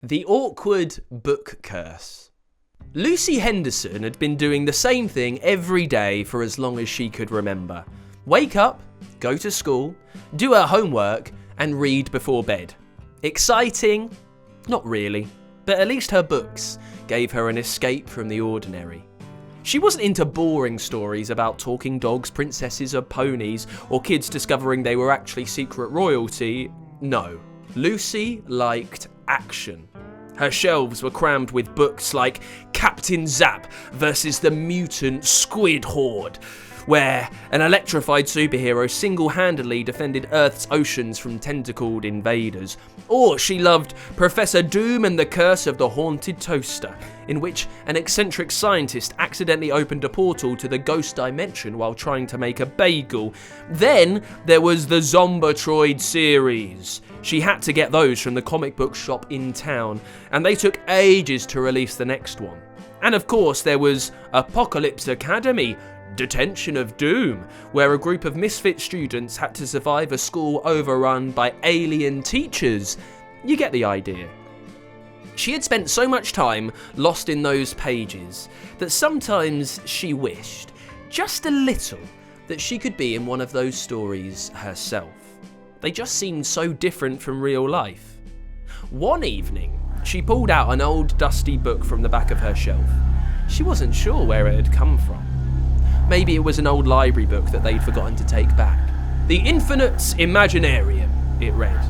The awkward book curse. Lucy Henderson had been doing the same thing every day for as long as she could remember. Wake up, go to school, do her homework, and read before bed. Exciting? Not really, but at least her books gave her an escape from the ordinary. She wasn't into boring stories about talking dogs, princesses, or ponies, or kids discovering they were actually secret royalty. No, Lucy liked action. Her shelves were crammed with books like Captain Zap versus the Mutant Squid Horde, where an electrified superhero single-handedly defended Earth's oceans from tentacled invaders. Or she loved Professor Doom and the Curse of the Haunted Toaster, in which an eccentric scientist accidentally opened a portal to the ghost dimension while trying to make a bagel. Then there was the Zombotroid series. She had to get those from the comic book shop in town, and they took ages to release the next one. And of course there was Apocalypse Academy, Detention of Doom, where a group of misfit students had to survive a school overrun by alien teachers. You get the idea. She had spent so much time lost in those pages that sometimes she wished, just a little, that she could be in one of those stories herself. They just seemed so different from real life. One evening, she pulled out an old dusty book from the back of her shelf. She wasn't sure where it had come from. Maybe it was an old library book that they'd forgotten to take back. The Infinite Imaginarium, it read.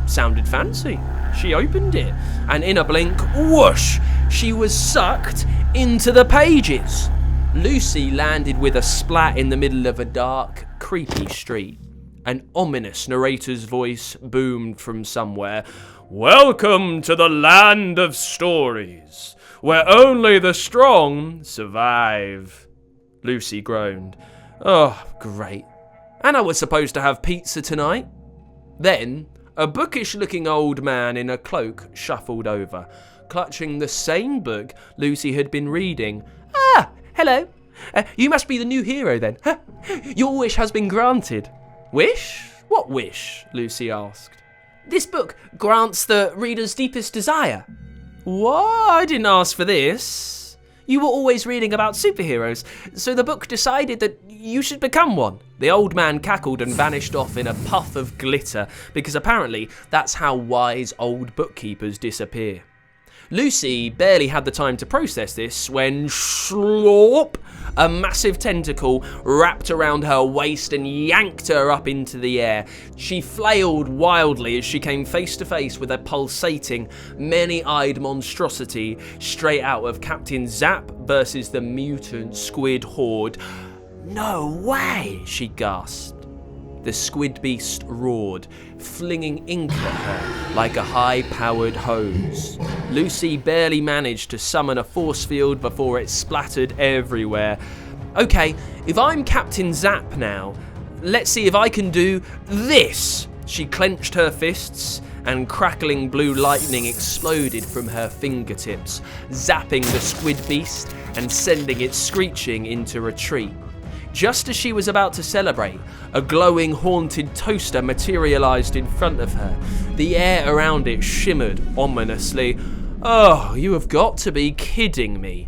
Sounded fancy. She opened it, and in a blink, whoosh, she was sucked into the pages. Lucy landed with a splat in the middle of a dark, creepy street. An ominous narrator's voice boomed from somewhere. "Welcome to the land of stories, where only the strong survive." Lucy groaned. Oh, great. And I was supposed to have pizza tonight? Then, a bookish-looking old man in a cloak shuffled over, clutching the same book Lucy had been reading. "Ah, hello. You must be the new hero then. Your wish has been granted." "Wish? What wish?" Lucy asked. "This book grants the reader's deepest desire." "What? I didn't ask for this. You were always reading about superheroes, so the book decided that you should become one." The old man cackled and vanished off in a puff of glitter, because apparently that's how wise old bookkeepers disappear. Lucy barely had the time to process this when slop, a massive tentacle wrapped around her waist and yanked her up into the air. She flailed wildly as she came face to face with a pulsating, many-eyed monstrosity straight out of Captain Zap versus the Mutant Squid Horde. "No way!" she gasped. The squid beast roared, flinging ink at her like a high-powered hose. Lucy barely managed to summon a force field before it splattered everywhere. "Okay, if I'm Captain Zap now, let's see if I can do this." She clenched her fists, and crackling blue lightning exploded from her fingertips, zapping the squid beast and sending it screeching into retreat. Just as she was about to celebrate, a glowing haunted toaster materialized in front of her. The air around it shimmered ominously. "Oh, you have got to be kidding me."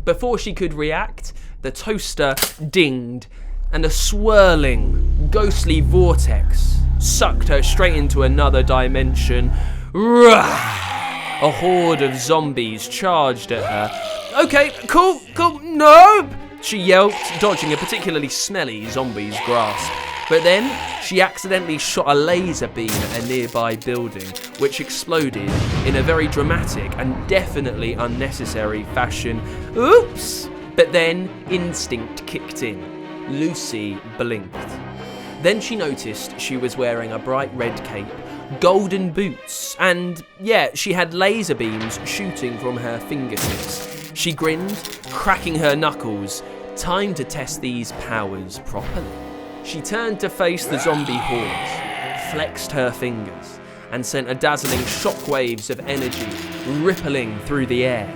Before she could react, the toaster dinged, and a swirling, ghostly vortex sucked her straight into another dimension. Rah! A horde of zombies charged at her. "Okay, cool, no!" she yelped, dodging a particularly smelly zombie's grasp. But then, she accidentally shot a laser beam at a nearby building, which exploded in a very dramatic and definitely unnecessary fashion. Oops! But then, instinct kicked in. Lucy blinked. Then she noticed she was wearing a bright red cape, golden boots, and she had laser beams shooting from her fingertips. She grinned, cracking her knuckles. Time to test these powers properly. She turned to face the zombie horde, flexed her fingers, and sent a dazzling shockwaves of energy rippling through the air.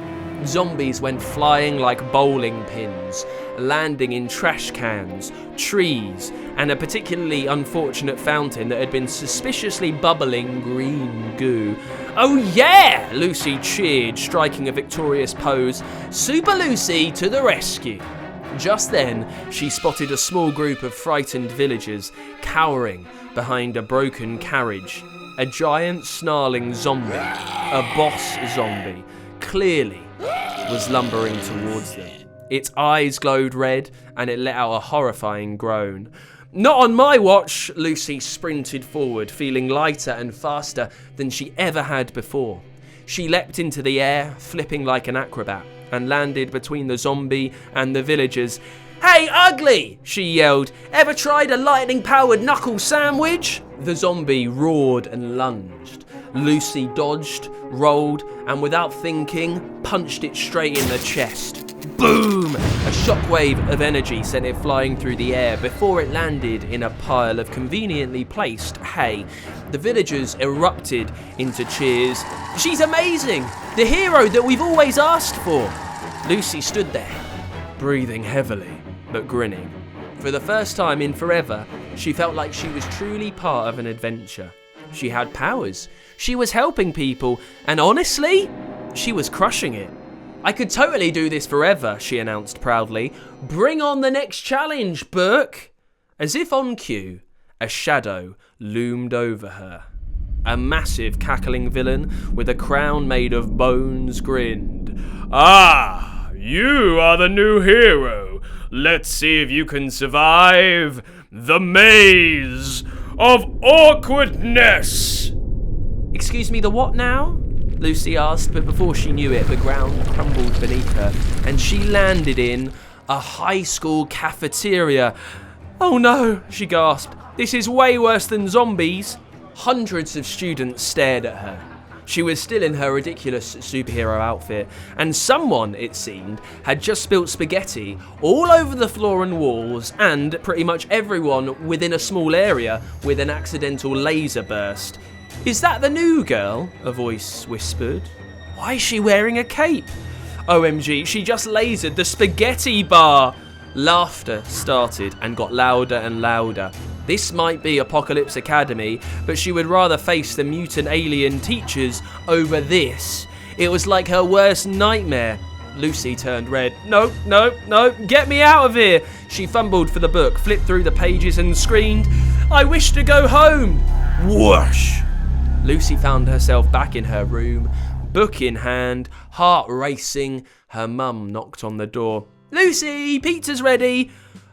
Zombies went flying like bowling pins, landing in trash cans, trees, and a particularly unfortunate fountain that had been suspiciously bubbling green goo. "Oh yeah!" Lucy cheered, striking a victorious pose. "Super Lucy to the rescue!" Just then, she spotted a small group of frightened villagers cowering behind a broken carriage. A giant snarling zombie, a boss zombie, clearly was lumbering towards them. Its eyes glowed red and it let out a horrifying groan. "Not on my watch!" Lucy sprinted forward, feeling lighter and faster than she ever had before. She leapt into the air, flipping like an acrobat, and landed between the zombie and the villagers. "Hey, ugly!" she yelled. "Ever tried a lightning-powered knuckle sandwich?" The zombie roared and lunged. Lucy dodged, rolled, and without thinking, punched it straight in the chest. Boom! A shockwave of energy sent it flying through the air before it landed in a pile of conveniently placed hay. The villagers erupted into cheers. "She's amazing! The hero that we've always asked for!" Lucy stood there, breathing heavily, but grinning. For the first time in forever, she felt like she was truly part of an adventure. She had powers, she was helping people, and honestly, she was crushing it. "I could totally do this forever," she announced proudly. "Bring on the next challenge, Burke!" As if on cue, a shadow loomed over her. A massive cackling villain with a crown made of bones grinned. "Ah, you are the new hero. Let's see if you can survive the maze of awkwardness." "Excuse me, the what now?" Lucy asked, but before she knew it, the ground crumbled beneath her, and she landed in a high school cafeteria. "Oh no," she gasped. "This is way worse than zombies." Hundreds of students stared at her. She was still in her ridiculous superhero outfit, and someone, it seemed, had just spilt spaghetti all over the floor and walls, and pretty much everyone within a small area with an accidental laser burst. "Is that the new girl?" a voice whispered. "Why is she wearing a cape? OMG, she just lasered the spaghetti bar!" Laughter started and got louder and louder. This might be Apocalypse Academy, but she would rather face the mutant alien teachers over this. It was like her worst nightmare. Lucy turned red. "No, no, no, get me out of here!" She fumbled for the book, flipped through the pages and screamed, "I wish to go home!" Whoosh! Lucy found herself back in her room, book in hand, heart racing. Her mum knocked on the door. "Lucy, pizza's ready!"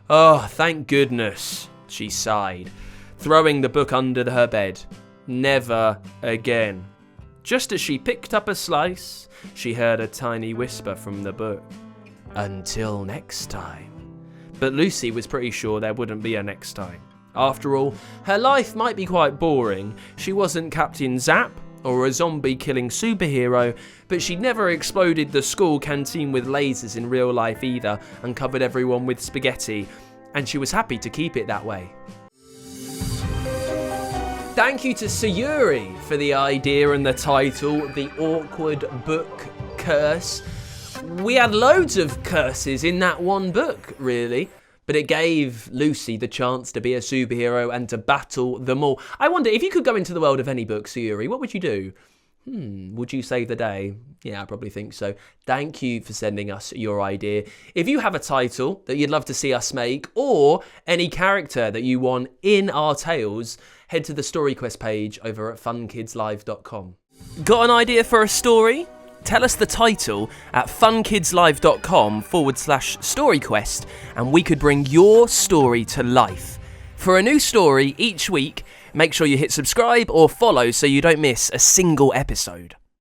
"Oh, thank goodness," she sighed, throwing the book under her bed. Never again. Just as she picked up a slice, she heard a tiny whisper from the book. "Until next time." But Lucy was pretty sure there wouldn't be a next time. After all, her life might be quite boring. She wasn't Captain Zap or a zombie-killing superhero, but she'd never exploded the school canteen with lasers in real life either and covered everyone with spaghetti, and she was happy to keep it that way. Thank you to Sayuri for the idea and the title, The Awkward Book Curse. We had loads of curses in that one book, really. But it gave Lucy the chance to be a superhero and to battle them all. I wonder, if you could go into the world of any book, Sayuri, what would you do? Would you save the day? Yeah, I probably think so. Thank you for sending us your idea. If you have a title that you'd love to see us make, or any character that you want in our tales, head to the Story Quest page over at funkidslive.com. Got an idea for a story? Tell us the title at funkidslive.com/storyquest and we could bring your story to life. For a new story each week, make sure you hit subscribe or follow so you don't miss a single episode.